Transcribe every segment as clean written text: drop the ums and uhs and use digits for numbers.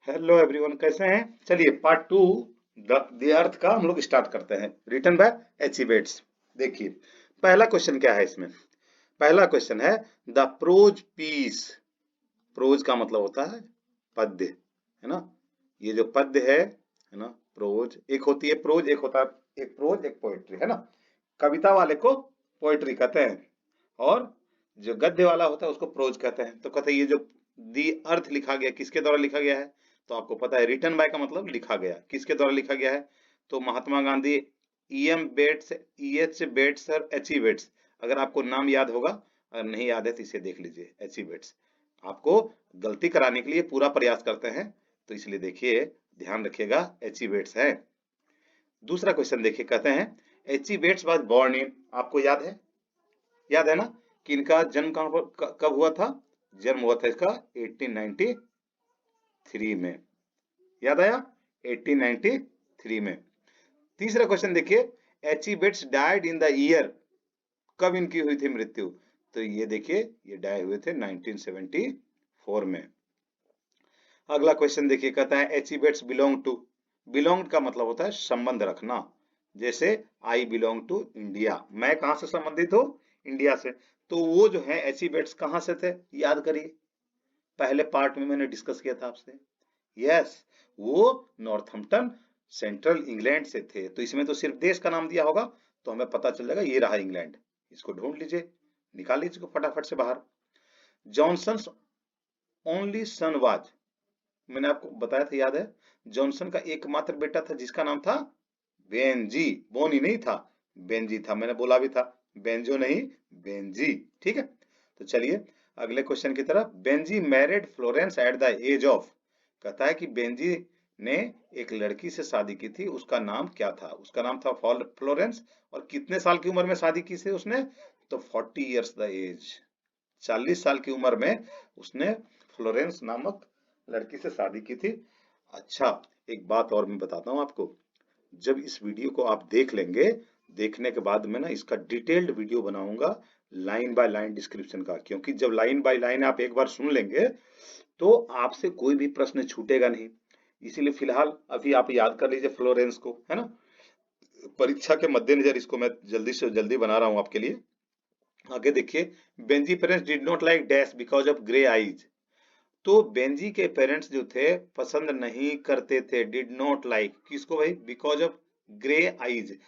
Hello everyone, कैसे हैं? चलिए पार्ट टू द अर्थ का हम लोग स्टार्ट करते हैं। Written by H E Bates. देखिए पहला क्वेश्चन क्या है इसमें। पहला क्वेश्चन है द प्रोज पीस। प्रोज का मतलब होता है पद्य, है ना। ये जो पद्य है ना, प्रोज एक होती है, प्रोज एक होता है, एक प्रोज एक पोएट्री, है ना। कविता वाले को पोएट्री कहते हैं और जो गद्य वाला होता है उसको प्रोज कहते हैं। तो कहते हैं ये जो दी अर्थ लिखा गया किसके द्वारा लिखा गया है, तो आपको पता है रिटन बाय का मतलब लिखा गया, किसके द्वारा लिखा गया है, तो Mahatma Gandhi, E M Bates, E H Bates और एच ई बेट्स। अगर आपको नाम याद होगा, अगर नहीं याद है तो इसे देख लीजिए, एच ई बेट्स। आपको गलती कराने के लिए पूरा प्रयास करते हैं, तो इसलिए देखिए ध्यान रखिएगा, एच ई बेट्स है। दूसरा क्वेश्चन देखिए, कहते हैं H E Bates was born in, आपको याद है, याद है ना कि इनका जन्म कहां पर कब हुआ था। जन्म हुआ था इसका 1893 में, याद आया, 1893 में। तीसरा क्वेश्चन देखिए, H E Bates died in the year, कब इनकी हुई थी मृत्यु, तो ये देखिए ये डाई हुए थे 1974 में। अगला क्वेश्चन देखिए, कहता है H E Bates belong to. Belong का मतलब होता है संबंध रखना, जैसे आई बिलोंग टू इंडिया, मैं कहां से संबंधित हूं, इंडिया से। तो वो जो है एच ई बेट्स कहां से थे, याद करिए, पहले पार्ट में मैंने डिस्कस किया था आपसे। यस, वो नॉर्थम्पटन सेंट्रल इंग्लैंड से थे। तो इसमें तो सिर्फ देश का नाम दिया होगा, तो हमें पता चल जाएगा ये रहा इंग्लैंड। इसको ढूंढ लीजिए, निकाल लीजिए इसको फटाफट से बाहर। जॉनसन ओनली सन वाज, मैंने आपको बताया था, याद है, जॉनसन का एकमात्र बेटा था जिसका नाम था बेंजी। बोनी नहीं था, बेंजी था, मैंने बोला भी था, बेंजो नहीं, बेंजी। ठीक है, तो चलिए अगले क्वेश्चन की तरफ। Benji married Florence at the age of, कहता है कि बेंजी ने एक लड़की से शादी की थी, उसका नाम क्या था, उसका नाम था फ्लोरेंस। और कितने साल की उम्र में शादी की थी उसने, तो 40 इयर्स द एज, 40 साल की उम्र में उसने फ्लोरेंस नामक लड़की से शादी की थी। अच्छा, एक बात और मैं बताता हूँ आपको, जब इस वीडियो को आप देख लेंगे, देखने के बाद मैं ना इसका डिटेल्ड वीडियो बनाऊंगा, लाइन बाय लाइन डिस्क्रिप्शन का, क्योंकि जब लाइन बाय लाइन आप एक बार सुन लेंगे तो आपसे कोई भी प्रश्न छूटेगा नहीं। इसीलिए फिलहाल अभी आप याद कर लीजिए फ्लोरेंस को, है ना। परीक्षा के मद्देनजर इसको मैं जल्दी से जल्दी बना रहा हूं आपके लिए। आगे देखिए, Benji parents did not like dash because of grey eyes. तो बेंजी के पेरेंट्स जो थे पसंद नहीं करते थे, डिड नॉट लाइक, किसको भाई, because of grey eyes.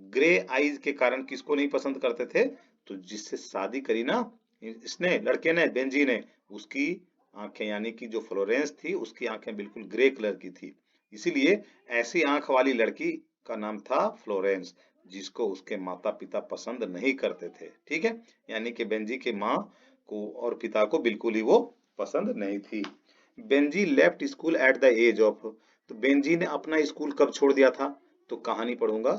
Grey eyes के कारण किसको नहीं पसंद करते थे, तो जिससे शादी करी ना इसने, लड़के ने, बेंजी ने, उसकी आंखें, यानी कि जो फ्लोरेंस थी उसकी आंखें बिल्कुल ग्रे कलर की थी, इसीलिए ऐसी आंख वाली लड़की का नाम था फ्लोरेंस, जिसको उसके माता पिता पसंद नहीं करते थे। ठीक है, यानी कि बेंजी के माँ को और पिता को बिल्कुल ही वो पसंद नहीं थी। Benji left school at the age of, तो बेंजी ने अपना स्कूल कब छोड़ दिया था, तो कहानी पढ़ूंगा,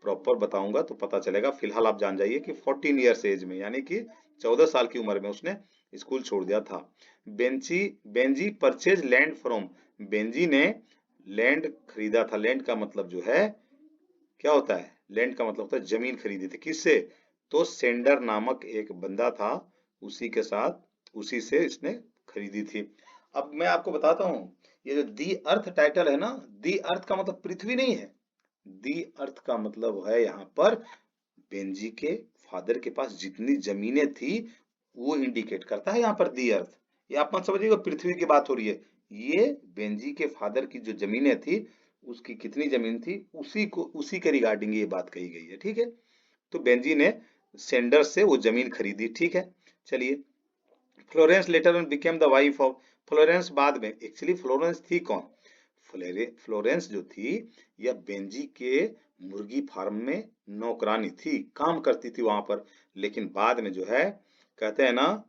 प्रॉपर बताऊंगा तो पता चलेगा। फिलहाल आप जान जाइए कि 14 ईयर्स एज में, यानी कि 14 साल की उम्र में उसने स्कूल छोड़ दिया था। Benji Benji purchase land from, Benji ने लैंड खरीदा था। लैंड का मतलब जो है क्या होता है, लैंड का मतलब होता है जमीन खरीदी थी, किससे, तो सेंडर नामक एक बंदा था, उसी के साथ, उसी से इसने खरीदी थी। अब मैं आपको बताता हूँ, ये जो दी अर्थ टाइटल है ना, दी अर्थ का मतलब पृथ्वी नहीं है, दी अर्थ का मतलब है यहाँ पर बेंजी के फादर के पास जितनी जमीनें थी वो इंडिकेट करता है यहाँ पर दी अर्थ। ये आप मत समझिएगा पृथ्वी की बात हो रही है, ये बेंजी के फादर की जो जमीनें थी, उसकी कितनी जमीन थी, उसी के रिगार्डिंग ये बात कही गई है। ठीक है, तो बेंजी ने सेंडर से वो जमीन खरीदी। ठीक है, चलिए, Florence later on became the wife of, Florence बाद में, एक्चुअली फ्लोरेंस थी कौन, फ्लोरेंस जो थी यह बेंजी के मुर्गी फार्म में नौकरानी थी, काम करती थी वहां पर। लेकिन बाद में जो है, कहते हैं ना,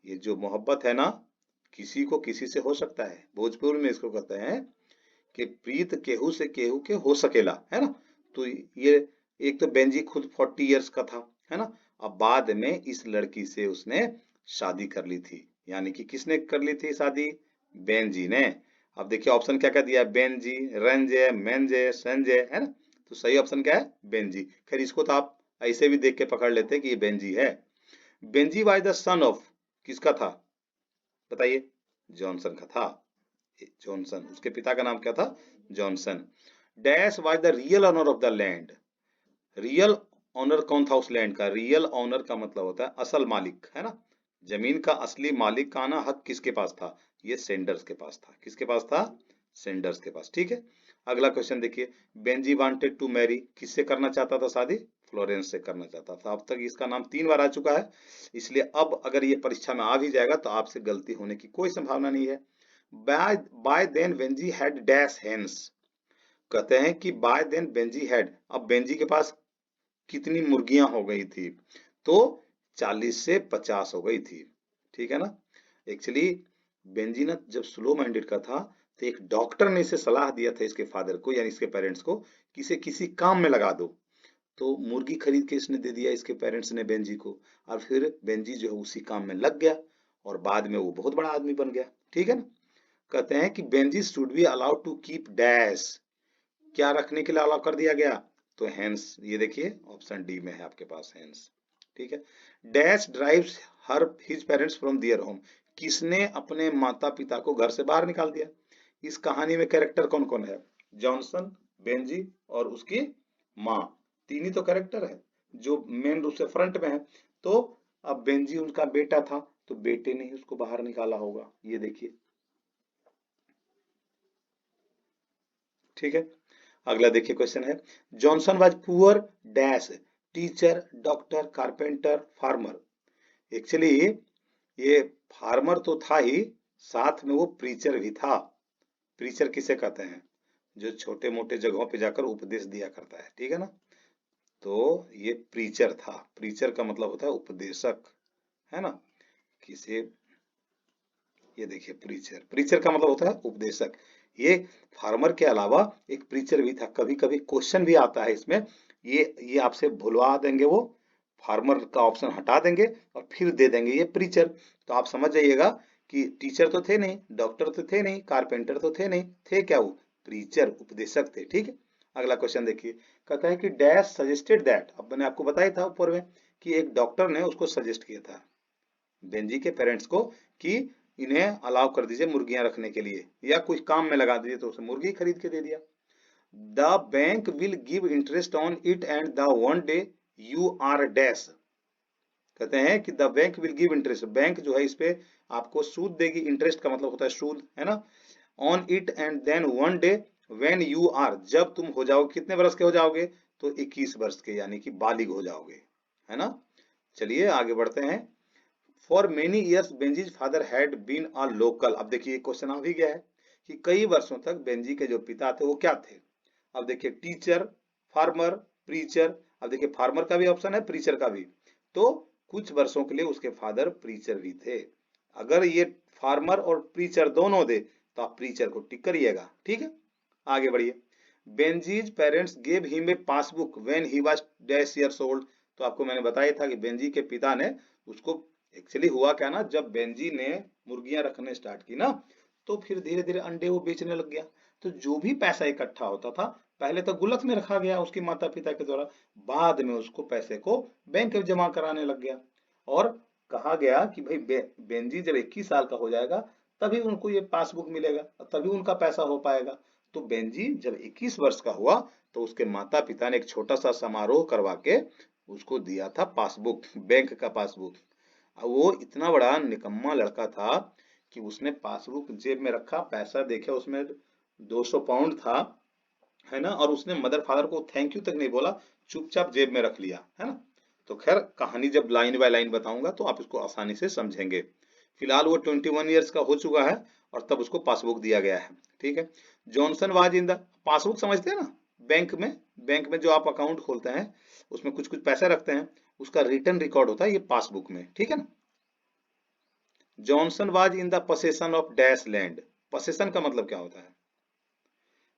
ये जो मोहब्बत है ना, किसी को किसी से हो सकता है, भोजपुरी में इसको कहते हैं कि प्रीत केहू से केहू के हो सकेला, है ना। तो ये, एक तो बेंजी खुद 40 इयर्स का था, है ना। अब बाद में इस लड़की से उसने शादी कर ली थी, यानी कि किसने कर ली थी शादी, बेंजी ने। अब देखिए ऑप्शन क्या क्या दिया है, बेंजी, रंजे, मेंजे, संजय, है ना। तो सही ऑप्शन क्या है, बेंजी। खैर इसको तो आप ऐसे भी देख के पकड़ लेते कि ये बेंजी है। Benji was the son of, किसका था, बताइए, जॉनसन का था। जॉनसन, उसके पिता का नाम क्या था? Johnson. Dash was the real owner of the land. Real owner कौन था उस लैंड का? रियल ऑनर का मतलब होता है असल मालिक, है ना। जमीन का असली मालिकाना हक किसके पास था? ये सेंडर्स के पास था। किसके पास था? सेंडर्स के पास। ठीक है, अगला क्वेश्चन देखिए। बेंजी वांटेड टू मैरी, किससे करना चाहता था शादी? फ्लोरेंस से करना चाहता था। अब तक इसका नाम 3 बार आ चुका है, इसलिए अब अगर ये परीक्षा में आ भी जाएगा तो आपसे गलती होने की कोई संभावना नहीं है। By then Benji had dash hens. कहते हैं कि बाय देन बेंजी हैड, अब बेंजी के पास कितनी मुर्गियां हो गई थी? तो 40 से 50 हो गई थी। ठीक है ना। एक्चुअली बेंजी ना जब स्लो माइंडेड का था तो एक डॉक्टर ने इसे सलाह दिया था, इसके फादर को यानी इसके पेरेंट्स को, कि इसे किसी काम में लगा दो। तो मुर्गी खरीद के इसने दे दिया इसके पेरेंट्स ने बेंजी को, और फिर बेंजी जो है उसी काम में लग गया और बाद में वो बहुत बड़ा आदमी बन गया। ठीक है ना। कहते हैं कि Benji should be allowed to keep dash, क्या रखने के लिए अलाउ कर दिया गया? तो हेंस, ये देखिए ऑप्शन डी में है आपके पास हेंस। ठीक है। Dash drives her his parents from their home, किसने अपने माता पिता को घर से बाहर निकाल दिया? इस कहानी में कैरेक्टर कौन कौन है? जॉनसन, बेंजी और उसकी माँ, तीन ही तो कैरेक्टर है जो मेन रूप से फ्रंट में है। तो अब बेंजी उनका बेटा था तो बेटे ने ही उसको बाहर निकाला होगा, ये देखिए। ठीक है, अगला देखिए क्वेश्चन है। Johnson was poor dash, teacher, doctor, carpenter, farmer. Actually ये फार्मर तो था ही, साथ में वो प्रीचर भी था। प्रीचर किसे कहते हैं? जो छोटे मोटे जगहों पे जाकर उपदेश दिया करता है। ठीक है ना। तो ये प्रीचर था। प्रीचर का मतलब होता है उपदेशक, है ना। किसे, ये देखिए प्रीचर, प्रीचर का मतलब होता है उपदेशक। ये फार्मर के अलावा एक प्रीचर भी था। कभी कभी क्वेश्चन भी आता है इसमें, ये आपसे भुलवा देंगे, वो फार्मर का ऑप्शन हटा देंगे और फिर दे देंगे ये प्रीचर। तो आप समझ जाइएगा कि टीचर तो थे नहीं, डॉक्टर तो थे नहीं, कारपेंटर तो थे नहीं, थे क्या? वो प्रीचर, उपदेशक थे। ठीक है, अगला क्वेश्चन देखिए। कहता है कि डैश सजेस्टेड दैट, अब मैंने आपको बताया था ऊपर में कि एक डॉक्टर ने उसको सजेस्ट किया था बेंजी के पेरेंट्स को कि इन्हें अलाउ कर दीजिए मुर्गियां रखने के लिए या कुछ काम में लगा दीजिए, तो उसे मुर्गी खरीद के दे दिया। The bank will give interest on it and the one day you are dash. कहते हैं कि the bank will give interest, bank जो है इस पे आपको सूद देगी। इंटरेस्ट का मतलब होता है सूद, है ना। On it and then one day when you are, जब तुम हो जाओगे, कितने वर्ष के हो जाओगे? तो 21 वर्ष के, यानी कि बालिग हो जाओगे, है ना। चलिए आगे बढ़ते हैं। For many years Benji's father had been a local. अब देखिए क्वेश्चन आ भी गया है कि कई वर्षों तक बेंजी के जो पिता थे वो क्या थे? अब देखिए टीचर, फार्मर, प्रीचर। अब देखिए फार्मर का भी ऑप्शन है, प्रीचर का भी। तो कुछ वर्षों के लिए उसके फादर प्रीचर भी थे। अगर ये फार्मर और प्रीचर दोनों दे तो आप प्रीचर को टिक करिएगा। ठीक है, आगे बढ़िए। Benji's parents gave him a passbook when he was dash years old. तो आपको मैंने बताया था कि बेंजी के पिता ने उसको, एक्चुअली हुआ क्या ना, जब बेंजी ने मुर्गियां रखने स्टार्ट की ना, तो फिर धीरे धीरे अंडे वो बेचने लग गया। तो जो भी पैसा इकट्ठा होता था पहले तो गुल्लक में रखा गया उसके माता पिता के द्वारा, बाद में उसको पैसे को बैंक में जमा कराने लग गया। और कहा गया कि भाई बेंजी जब 21 साल का हो जाएगा तभी उनको ये पासबुक मिलेगा, तभी उनका पैसा हो पाएगा। तो बेंजी जब 21 वर्ष का हुआ तो उसके माता पिता ने एक छोटा सा समारोह करवा के उसको दिया था पासबुक, बैंक का पासबुक। अब वो इतना बड़ा निकम्मा लड़का था कि उसने पासबुक जेब में रखा, पैसा देखे उसमें 200 पाउंड था, है ना। और उसने मदर फादर को थैंक यू तक नहीं बोला, चुपचाप जेब में रख लिया, है ना। तो खैर कहानी जब लाइन बाय लाइन बताऊंगा तो आप इसको आसानी से समझेंगे। फिलहाल वो 21 ईयर्स का हो चुका है और तब उसको पासबुक दिया गया है। ठीक है। Johnson was in the, passbook समझते हैं ना, बैंक में, बैंक में जो आप अकाउंट खोलते हैं उसमें कुछ कुछ पैसे रखते हैं, उसका रिटर्न रिकॉर्ड होता है ये पासबुक में। ठीक है ना। Johnson was in the possession of dash land, possession का मतलब क्या होता है?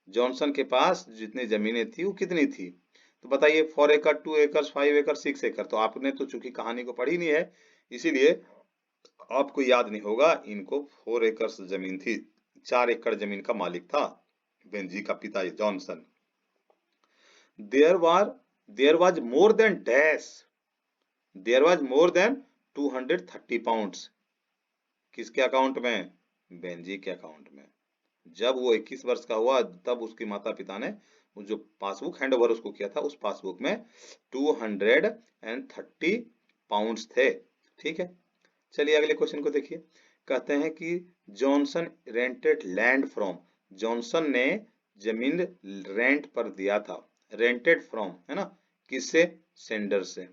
जॉनसन के पास जितनी जमीनें थी वो कितनी थी? तो बताइए, 4 एकड़, 2 एकड़, 5 एकड़, 6 एकड़। तो आपने तो चूंकि कहानी को पढ़ी नहीं है इसीलिए आपको याद नहीं होगा। इनको 4 एकड़ जमीन थी, 4 एकड़ जमीन का मालिक था बेंजी का पिता Johnson. There were there was more than dash, there was more than 230 pounds. किसके अकाउंट में? बेंजी के अकाउंट में। जब वो 21 वर्ष का हुआ तब उसके माता पिता ने वो जो पासबुक हैंड ओवर उसको किया था, उस पासबुक में 230 पाउंड्स थे। ठीक है, चलिए अगले क्वेश्चन को देखिए। कहते हैं कि Johnson rented land from, Johnson ने जमीन रेंट पर दिया था, रेंटेड फ्रॉम है ना, किससे? सेंडर से,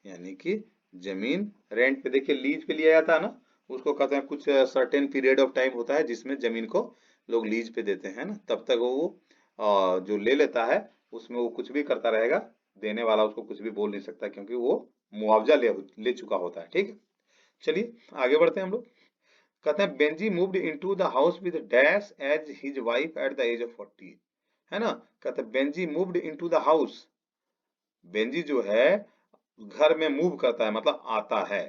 यानी कि जमीन रेंट पे, देखिए लीज पे लिया जाता है ना, उसको कहते हैं कुछ सर्टेन पीरियड ऑफ टाइम होता है जिसमें जमीन को लोग लीज पे देते हैं ना, तब तक वो जो ले लेता है उसमें वो कुछ भी करता रहेगा, देने वाला उसको कुछ भी बोल नहीं सकता क्योंकि वो मुआवजा ले चुका होता है। ठीक है, चलिए आगे बढ़ते हैं हम लोग। कहते हैं Benjy moved into the house with dash as his wife at the age of 40, है ना। कहते हैं Benjy moved into the house, Benjy जो है घर में मूव करता है मतलब आता है,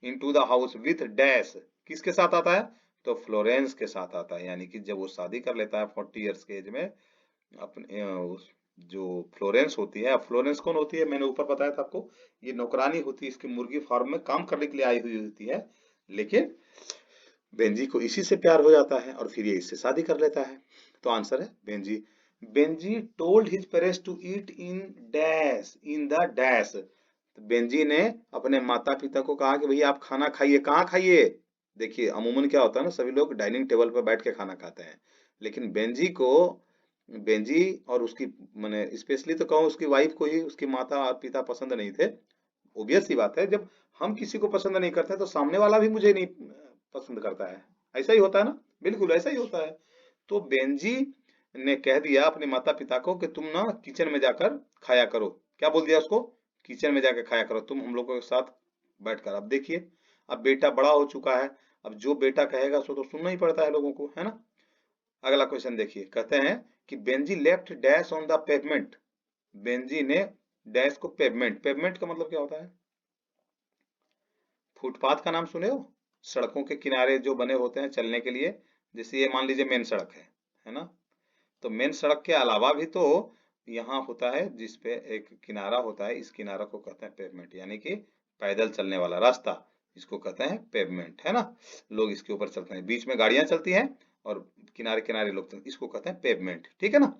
into the house with dash, किसके साथ आता है? तो फ्लोरेंस के साथ आता है, यानी कि जब वो शादी कर लेता है 40 इयर्स के एज में अपने उस जो फ्लोरेंस होती है, फ्लोरेंस कौन होती है मैंने ऊपर बताया था आपको, ये नौकरानी होती है, इसकी मुर्गी फार्म में काम करने के लिए आई हुई होती है, लेकिन बेंजी को इसी से प्यार हो जाता है और फिर ये इससे शादी कर लेता है। तो आंसर है Benjy. Benjy told his parents to eat in dash, in the dash, तो बेंजी ने अपने माता पिता को कहा कि भैया आप खाना खाइए, कहाँ खाइए? देखिए अमूमन क्या होता है ना, सभी लोग डाइनिंग टेबल पर बैठ के खाना खाते हैं, लेकिन बेंजी को, बेंजी और उसकी मैंने स्पेशली तो कहूँ उसकी वाइफ को ही उसकी माता और पिता पसंद नहीं थे। ऑब्वियस सी बात है, जब हम किसी को पसंद नहीं करते तो सामने वाला भी मुझे नहीं पसंद करता है, ऐसा ही होता है ना, बिल्कुल ऐसा ही होता है। तो बेंजी ने कह दिया अपने माता पिता को कि तुम ना किचन में जाकर खाया करो, क्या बोल दिया उसको? किचन में जाकर खाया करो तुम हम लोगों के साथ बैठकर। अब देखिए, अब बेटा बड़ा हो चुका है, अब जो बेटा कहेगा सो तो सुनना ही पड़ता है लोगों को, है ना। अगला क्वेश्चन देखिए, कहते हैं कि Benji left dash on the pavement, Benji ने डैश को, पेवमेंट, पेवमेंट का मतलब क्या होता है? फुटपाथ का नाम सुने हो? सड़कों के किनारे जो बने होते हैं चलने के लिए, जैसे ये मान लीजिए मेन सड़क है ना, तो मेन सड़क के अलावा भी तो यहाँ होता है जिसपे एक किनारा होता है, इस किनारा को कहते हैं पेवमेंट, यानी कि पैदल चलने वाला रास्ता, इसको कहते हैं पेवमेंट, है ना। लोग इसके ऊपर चलते हैं, बीच में गाड़ियां चलती हैं और किनारे किनारे लोग चलते हैं, इसको कहते हैं पेवमेंट, ठीक है ना।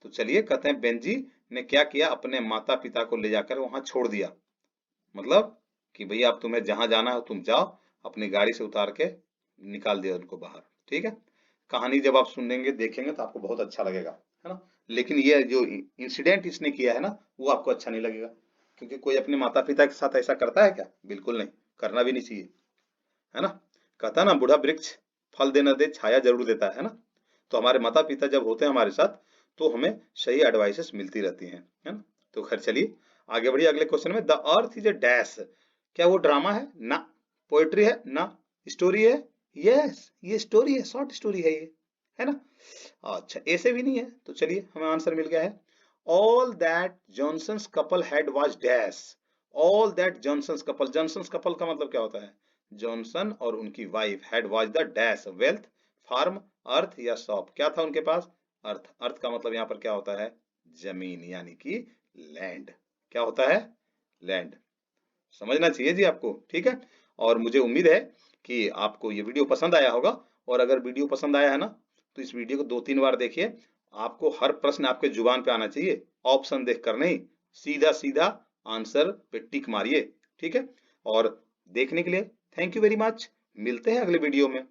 तो चलिए, कहते हैं बेंजी ने क्या किया, अपने माता पिता को ले जाकर वहां छोड़ दिया, मतलब कि भैया अब तुम्हें जहां जाना है तुम जाओ, अपनी गाड़ी से उतार के निकाल दिया उनको बाहर। ठीक है, कहानी जब आप सुनेंगे देखेंगे तो आपको बहुत अच्छा लगेगा, है ना। लेकिन ये जो इंसिडेंट इसने किया है ना, वो आपको अच्छा नहीं लगेगा, क्योंकि कोई अपने माता पिता के साथ ऐसा करता है क्या? बिल्कुल नहीं, करना भी नहीं चाहिए, है ना। कहता है ना, बूढ़ा वृक्ष फल दे न दे छाया जरूर देता है ना। तो हमारे माता पिता जब होते हैं हमारे साथ तो हमें सही एडवाइसेस मिलती रहती हैं, है ना। तो खैर चलिए आगे बढ़िए अगले क्वेश्चन में। The earth is a dash, क्या वो ड्रामा है? ना। पोएट्री है? ना। स्टोरी है? यस, ये स्टोरी है, शॉर्ट स्टोरी है ये, है ना। अच्छा, ऐसे भी नहीं है, तो चलिए हमें आंसर मिल गया है। All that Johnsons couple had was dash, all that Johnsons couple, Johnsons couple का मतलब क्या होता है? जॉनसन और उनकी wife had was the dash, wealth, farm, earth या शॉप, क्या था उनके पास? अर्थ, अर्थ का मतलब यहाँ पर क्या होता है? जमीन, यानी कि लैंड, क्या होता है? लैंड, समझना चाहिए जी आपको, ठीक है। और मुझे उम्मीद है कि आपको ये वीडियो पसंद आया होगा, और अगर वीडियो पसंद आया है ना तो इस वीडियो को 2-3 बार देखिए, आपको हर प्रश्न आपके जुबान पे आना चाहिए, ऑप्शन देखकर नहीं, सीधा सीधा आंसर पे टिक मारिए, ठीक है। और देखने के लिए थैंक यू वेरी मच, मिलते हैं अगले वीडियो में।